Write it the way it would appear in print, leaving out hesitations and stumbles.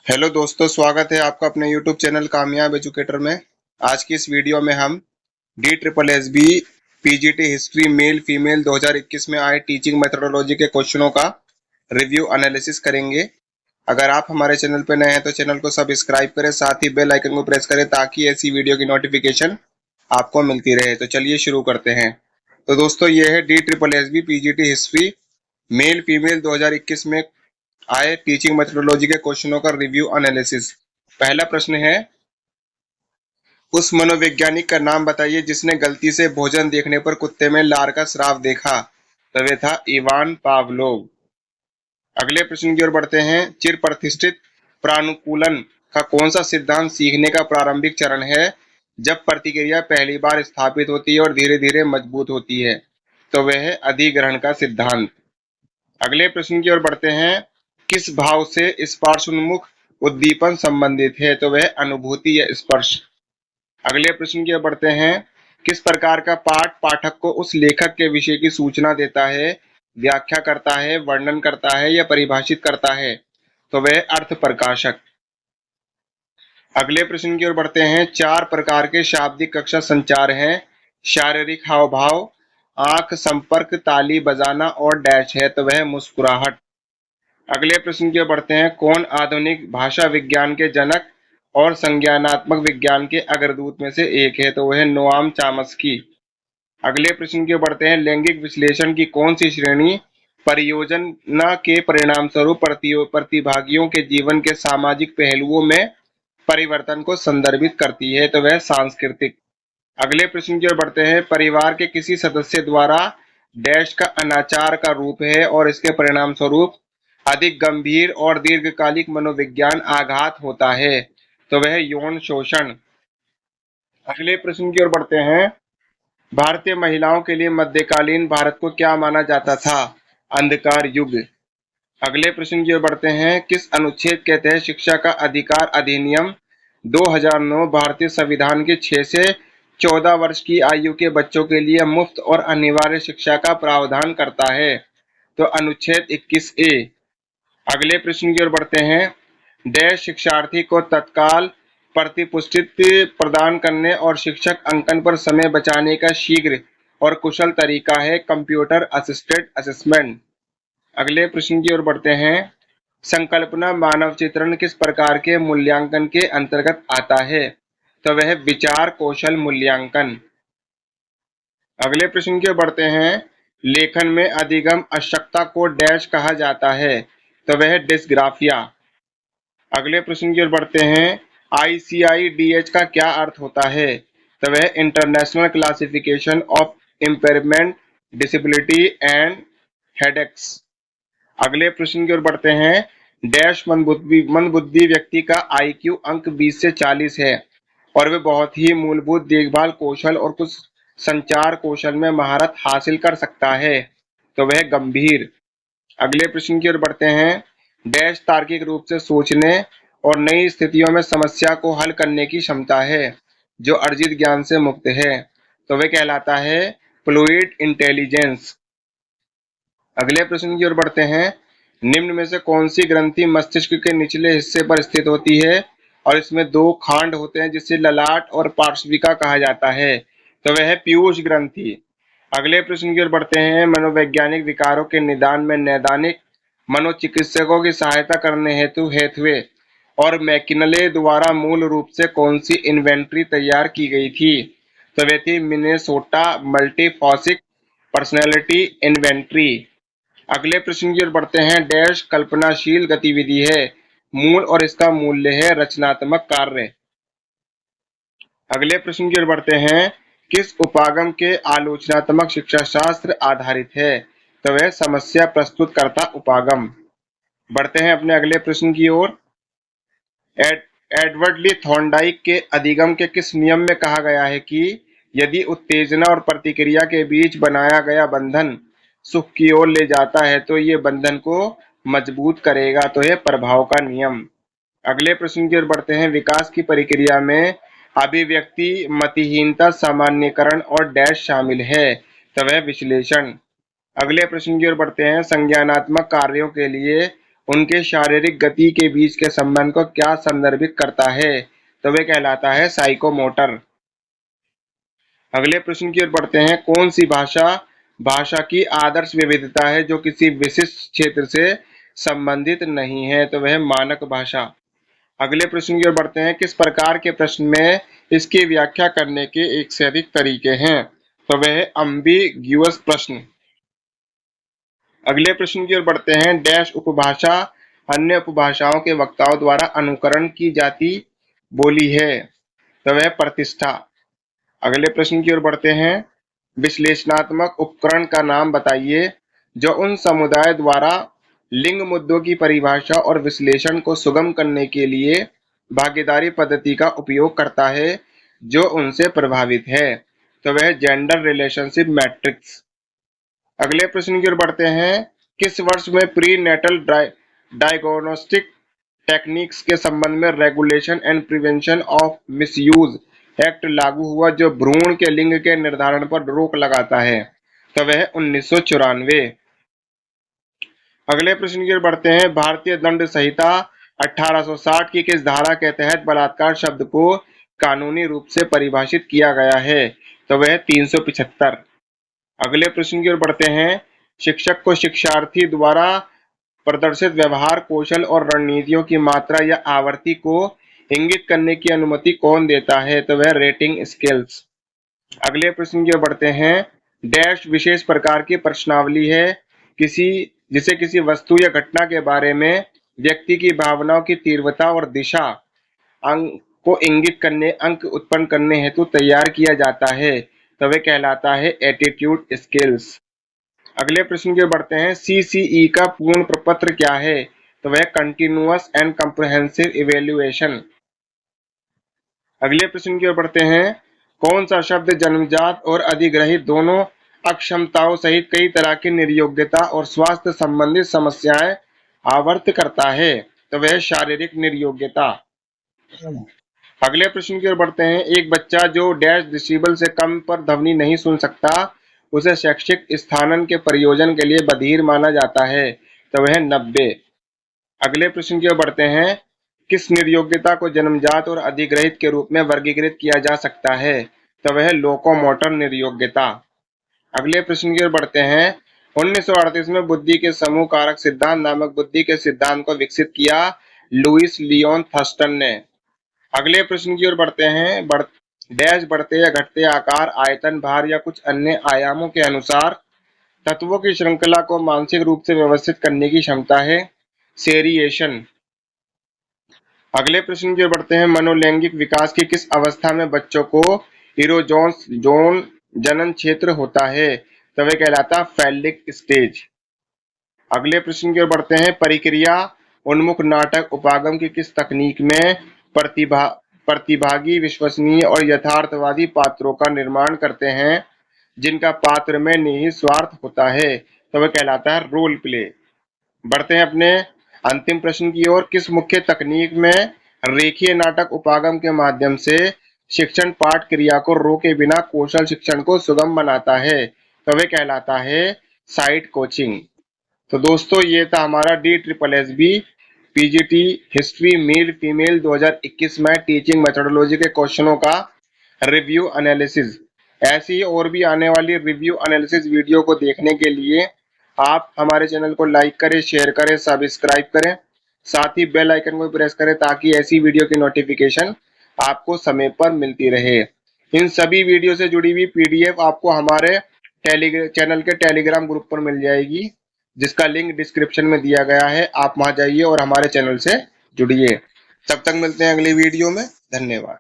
Hello दोस्तों, स्वागत है आपका अपने YouTube चैनल कामयाब एजुकेटर में। आज की इस वीडियो में हम D triple S B PGT history male female 2021 में आए टीचिंग मेथोडोलॉजी के क्वेश्चनों का रिव्यू एनालिसिस करेंगे। अगर आप हमारे चैनल पर नए हैं तो चैनल को सब्सक्राइब करें, साथ ही बेल आइकन को प्रेस करें ताकि ऐसी वीडियो की नोटिफिकेशन आपको मिलती रहे। तो चलिए शुरू करते हैं। तो दोस्तों, ये है D triple S B PGT history male female 2021 में आए टीचिंग मेथोडोलॉजी के क्वेश्चनों का रिव्यू एनालिसिस। पहला प्रश्न है, उस मनोवैज्ञानिक का नाम बताइए जिसने गलती से भोजन देखने पर कुत्ते में लार का स्राव देखा। तो वे था इवान पावलोव। अगले प्रश्न की ओर बढ़ते हैं। चिर प्रतिष्ठित प्रानुकूलन का कौन सा सिद्धांत सीखने का प्रारंभिक चरण है जब प्रतिक्रिया पहली बार स्थापित होती है और धीरे धीरे मजबूत होती है? तो वह है अधिग्रहण का सिद्धांत। अगले प्रश्न की ओर बढ़ते हैं। किस भाव से स्पर्शोन्मुख उद्दीपन संबंधित है? तो वह अनुभूति या स्पर्श। अगले प्रश्न की ओर बढ़ते हैं। किस प्रकार का पाठ पाठक को उस लेखक के विषय की सूचना देता है, व्याख्या करता है, वर्णन करता है या परिभाषित करता है? तो वह अर्थ प्रकाशक। अगले प्रश्न की ओर बढ़ते हैं। चार प्रकार के शाब्दिक कक्षा संचार हैं। शारीरिक हाव भाव, आंख संपर्क, ताली बजाना और डैश है। तो वह मुस्कुराहट। अगले प्रश्न की ओर बढ़ते हैं। कौन आधुनिक भाषा विज्ञान के जनक और संज्ञानात्मक विज्ञान के अग्रदूत में से एक है? तो वह नोआम चॉम्स्की। अगले प्रश्न की ओर बढ़ते हैं। लैंगिक विश्लेषण की कौन सी श्रेणी परियोजना के परिणाम स्वरूप प्रतिभागियों के जीवन के सामाजिक पहलुओं में परिवर्तन को संदर्भित करती है? तो वह सांस्कृतिक। अगले प्रश्न की ओर बढ़ते हैं। परिवार के किसी सदस्य द्वारा डैश का अनाचार का रूप है और इसके परिणाम स्वरूप अधिक गंभीर और दीर्घकालिक मनोविज्ञान आघात होता है? तो वह यौन शोषण। अगले प्रश्न की ओर बढ़ते हैं। भारतीय महिलाओं के लिए मध्यकालीन भारत को क्या माना जाता था? अंधकार युग। अगले प्रश्न की ओर बढ़ते हैं। किस अनुच्छेद के तहत शिक्षा का अधिकार अधिनियम 2009 भारतीय संविधान के 6 से 14 वर्ष की आयु के बच्चों के लिए मुफ्त और अनिवार्य शिक्षा का प्रावधान करता है? तो अनुच्छेद 21A। अगले प्रश्न की ओर बढ़ते हैं। डैश शिक्षार्थी को तत्काल प्रतिपुष्टि प्रदान करने और शिक्षक अंकन पर समय बचाने का शीघ्र और कुशल तरीका है कंप्यूटर असिस्टेड असेसमेंट। अगले प्रश्न की ओर बढ़ते हैं। संकल्पना मानव चित्रण किस प्रकार के मूल्यांकन के अंतर्गत आता है? तो वह विचार कौशल मूल्यांकन। अगले प्रश्न की ओर बढ़ते हैं। लेखन में अधिगम अशक्तता को डैश कहा जाता है? तो वह डिस्ग्राफिया। अगले प्रश्न की ओर बढ़ते हैं। ICIDH का क्या अर्थ होता है? तो वह international classification of impairment, disability and headaches. अगले प्रश्न की ओर बढ़ते हैं। डैश मंदबुद्धि व्यक्ति का IQ अंक 20 से 40 है और वे बहुत ही मूलभूत देखभाल कौशल और कुछ संचार कौशल में महारत हासिल कर सकता है? तो वह गंभीर। अगले प्रश्न की ओर बढ़ते हैं। डैश तार्किक रूप से सोचने और नई स्थितियों में समस्या को हल करने की क्षमता है जो अर्जित ज्ञान से मुक्त है? तो वह कहलाता है फ्लूइड इंटेलिजेंस। अगले प्रश्न की ओर बढ़ते हैं। निम्न में से कौन सी ग्रंथि मस्तिष्क के निचले हिस्से पर स्थित होती है और इसमें दो खांड होते हैं जिसे ललाट और पार्श्विका कहा जाता है? तो वह है पीयूष ग्रंथि। अगले प्रश्न की ओर बढ़ते हैं। मनोवैज्ञानिक विकारों के निदान में नैदानिक मनोचिकित्सकों की सहायता करने हेतु हेथवे और मैकिनले द्वारा मूल रूप से कौन सी इन्वेंट्री तैयार की गई थी? तो वे थी मिनेसोटा मल्टीफॉसिक पर्सनैलिटी इन्वेंट्री। अगले प्रश्न की ओर बढ़ते हैं। डैश कल्पनाशील गतिविधि है मूल और इसका मूल्य है रचनात्मक कार्य। अगले प्रश्न की ओर बढ़ते हैं। किस उपागम के आलोचनात्मक शिक्षा शास्त्र आधारित है? तो वह समस्या प्रस्तुतकर्ता उपागम। बढ़ते हैं अपने अगले प्रश्न की ओर। एडवर्ड ली थॉर्नडाइक के अधिगम के किस नियम में कहा गया है कि यदि उत्तेजना और प्रतिक्रिया के बीच बनाया गया बंधन सुख की ओर ले जाता है तो ये बंधन को मजबूत करेगा? तो यह प्रभाव का नियम। अगले प्रश्न की ओर बढ़ते हैं। विकास की प्रक्रिया में अभिव्यक्ति मतिहीनता सामान्यकरण और डैश शामिल है? तो वह विश्लेषण। अगले प्रश्न की ओर बढ़ते हैं। संज्ञानात्मक कार्यों के लिए उनके शारीरिक गति के बीच के संबंध को क्या संदर्भित करता है? तो वह कहलाता है साइकोमोटर। अगले प्रश्न की ओर बढ़ते हैं। कौन सी भाषा भाषा की आदर्श विविधता है जो किसी विशिष्ट क्षेत्र से संबंधित नहीं है? तो वह मानक भाषा। अगले प्रश्न की ओर बढ़ते हैं। किस प्रकार के प्रश्न में इसकी व्याख्या करने के एक से अधिक तरीके हैं? तो वह अम्बिग्युअस प्रश्न। अगले प्रश्न की ओर बढ़ते हैं। डैश उपभाषा अन्य उपभाषाओं के वक्ताओं द्वारा अनुकरण की जाती बोली है? तो वह प्रतिष्ठा। अगले प्रश्न की ओर बढ़ते हैं। विश्लेषणात्मक उपकरण का नाम बताइए जो उन समुदाय द्वारा लिंग मुद्दों की परिभाषा और विश्लेषण को सुगम करने के लिए भागीदारी पद्धति का उपयोग करता है जो उनसे प्रभावित है। तो वह जेंडर रिलेशनशिप मैट्रिक्स। अगले प्रश्न की ओर बढ़ते हैं। किस वर्ष में प्री नेटल डायग्नोस्टिक टेक्निक्स के संबंध में regulation and prevention of misuse act लागू हुआ जो भ्रूण के लिंग के निर्धारण पर रोक लगाता है? तो वह 1994। अगले प्रश्न की ओर बढ़ते हैं। भारतीय दंड संहिता 1860 की किस धारा के तहत बलात्कार शब्द को कानूनी रूप से परिभाषित किया गया है? तो वह 375। अगले प्रश्न की ओर बढ़ते हैं। शिक्षक को शिक्षार्थी द्वारा प्रदर्शित व्यवहार कौशल और रणनीतियों की मात्रा या आवृत्ति को इंगित करने की अनुमति कौन देता है? तो वह रेटिंग स्केल्स। अगले प्रश्न की ओर बढ़ते हैं। डैश विशेष प्रकार की प्रश्नावली है जिसे किसी वस्तु या घटना के बारे में व्यक्ति की भावनाओं की तीव्रता और दिशा अंक को इंगित करने अंक उत्पन्न करने हेतु तैयार किया जाता है? तो वह कहलाता है एटीट्यूड स्किल्स। अगले प्रश्न की ओर बढ़ते हैं। CCE का पूर्ण प्रपत्र क्या है? तो वह कंटिन्यूअस एंड कंप्रिहेंसिव इवेल्युएशन। अगले प्रश्न की ओर बढ़ते हैं। कौन सा शब्द जन्मजात और अधिग्रहित दोनों अक्षमताओं सहित कई तरह की निर्योग्यता और स्वास्थ्य संबंधित समस्याएं आवर्त करता है? तो वह शारीरिक निर्योग्यता। अगले प्रश्न की ओर बढ़ते हैं। एक बच्चा जो डैश डेसिबल से कम पर ध्वनि नहीं सुन सकता उसे शैक्षिक स्थानन के प्रयोजन के लिए बधिर माना जाता है? तो वह 90। अगले प्रश्न की ओर बढ़ते हैं। किस निर्योग्यता को जन्मजात और अधिग्रहित के रूप में वर्गीकृत किया जा सकता है? तो वह लोकोमोटर निर्योग्यता। अगले प्रश्न की ओर बढ़ते हैं। 1938 में बुद्धि के समूह कारक सिद्धांत नामक बुद्धि के सिद्धांत को विकसित किया लुईस लियोन थर्स्टन ने। अगले प्रश्न की ओर बढ़ते हैं। डैश बढ़ते या घटते आकार आयतन भार या कुछ अन्य आयामों के अनुसार तत्वों की श्रृंखला को मानसिक रूप से व्यवस्थित करने की क्षमता है? सेरिएशन। अगले प्रश्न की ओर बढ़ते हैं। मनोलैंगिक विकास की किस अवस्था में बच्चों को इरोजोन्स जोन जनन क्षेत्र होता है? तो वह कहलाता फैलिक स्टेज। अगले प्रश्न की ओर बढ़ते हैं। परिक्रिया उन्मुख नाटक उपागम की किस तकनीक में प्रतिभागी विश्वसनीय और यथार्थवादी पात्रों का निर्माण करते हैं जिनका पात्र में निहित स्वार्थ होता है? तो वह कहलाता है रोल प्ले। बढ़ते हैं अपने अंतिम प्रश्न की ओर। किस मुख्य तकनीक में रेखीय नाटक उपागम के माध्यम से शिक्षण पाठ क्रिया को रोके बिना कौशल शिक्षण को सुगम बनाता है? तो वह कहलाता है साइट कोचिंग। तो दोस्तों ये था हमारा DSSB PGT history male female 2021 में टीचिंग मेथोडोलॉजी के क्वेश्चनों का रिव्यू एनालिसिस। ऐसी और भी आने वाली रिव्यू एनालिसिस वीडियो को देखने के लिए आप हमारे चैनल को लाइक करें, शेयर करें, सब्सक्राइब करें, साथ ही बेल आइकन को प्रेस करें ताकि ऐसी वीडियो की नोटिफिकेशन आपको समय पर मिलती रहे। इन सभी वीडियो से जुड़ी हुई PDF आपको हमारे चैनल के टेलीग्राम ग्रुप पर मिल जाएगी जिसका लिंक डिस्क्रिप्शन में दिया गया है। आप वहां जाइए और हमारे चैनल से जुड़िए। तब तक मिलते हैं अगली वीडियो में। धन्यवाद।